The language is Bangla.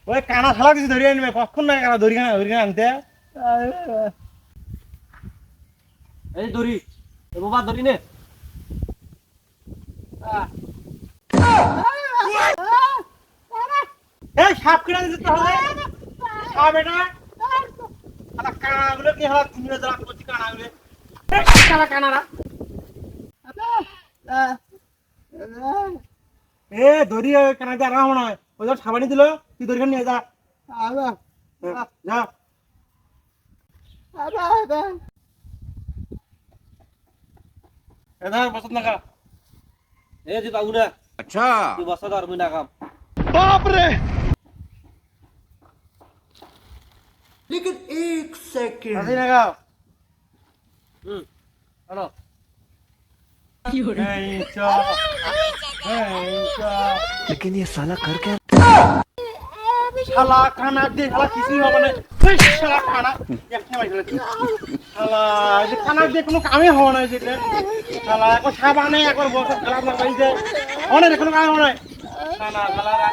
ওই কানা শালা কিছু ধরিয়ে আনবে কখন না কানা ধরিয়ে আনতে এই দড়ি বাবা দড়ি নে এই সাপ কিনে দিতে হবে সাপ এটা শালা কানাগুলো কি শালা তুমি যারা করছি কানাগুলো শালা কানারা এ ধরি কানা দিয়ে আরাম নয় ওই যখন সাবানি দিল তুই ধরি নিয়ে যা যা এধার বসত না কা এই যে বাবু না अच्छा তুই বসা ধর মুই না কাম बाप रे আসি না কা আনো এই চা लेकिन ये साला कर क्या শালা কানা দিয়ে শালা কিছুই হবে না এই শালা কানা একটা মাইল শালা এই কানা দিয়ে কোনো কামই হবে না যেটা শালা একবার সাবানে একবার বসে খেলা আপনার বাড়িতে অনেক কোনো কাম হবে না না শালা